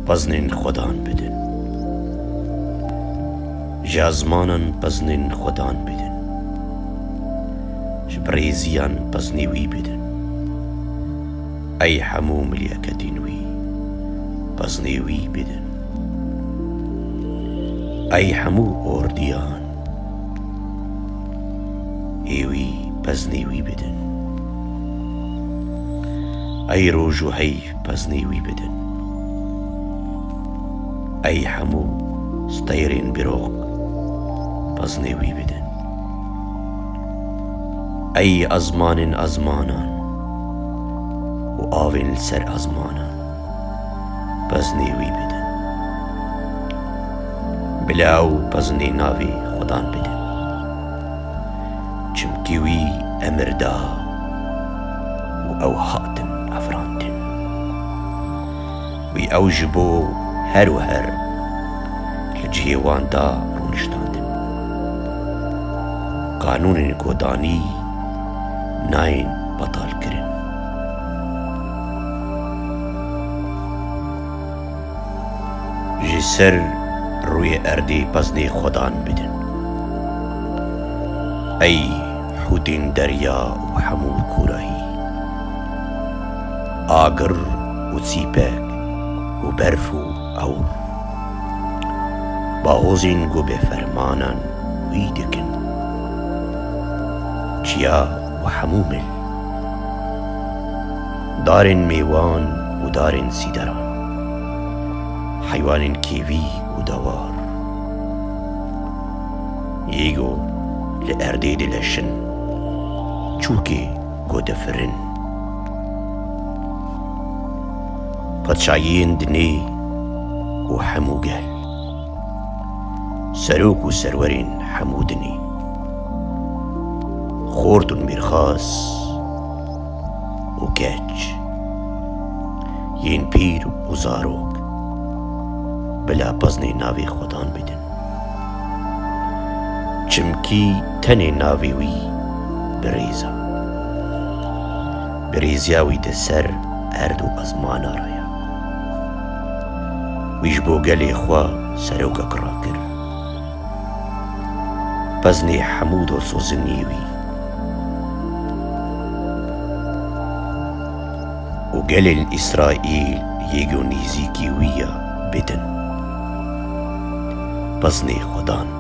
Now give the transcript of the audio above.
پزنین خودان بدن جازمانن پزنین خودان بدن جبریزیان پزنیوی بدن ای همو ملیک دینوی پزنیوی بدن ای همو اردیان ایوی پزنیوی بدن ای روج و حیف پزنیوی بدن ای همو ستیرین بروغ پزنیوی بدن ای ازمانن ازمانان و آوین سر ازمانان پزنیوی بدن بلاو پزنی ناوی خودان بدن چمکیوی امردا و او هاتن افراندن وی او جبو هر و هر لجیوان دا رونشتاندن قانون گودانی ناین بطال کرن جسر روی اردی پزنی خودان بدن ای حوتین دریا و حمول کورایی آگر و سیپک و برف و اور باوزین گو بفرمانن ویدکن چیا و حمومل دارن میوان و دارن سیدران حیوان کیوی و دوار یگو لأردی دلشن چوکی گو دفرن پادشاهین دنی و حموگل سروک و سرورین حمودنی خورتون میرخاص و گچ ین پیر و زاروک بلا پزنی ناوی خودان بدن چمکی تنی ناوی وی بریزا بریزیاوی ده سر ارد و ازمان آرایا ویش بو گلی خوا سروکا کرا کر پزنی حمود و سوزنیوی و گل اسرائیل یگو نیزی کیویا بدن پزنی خودان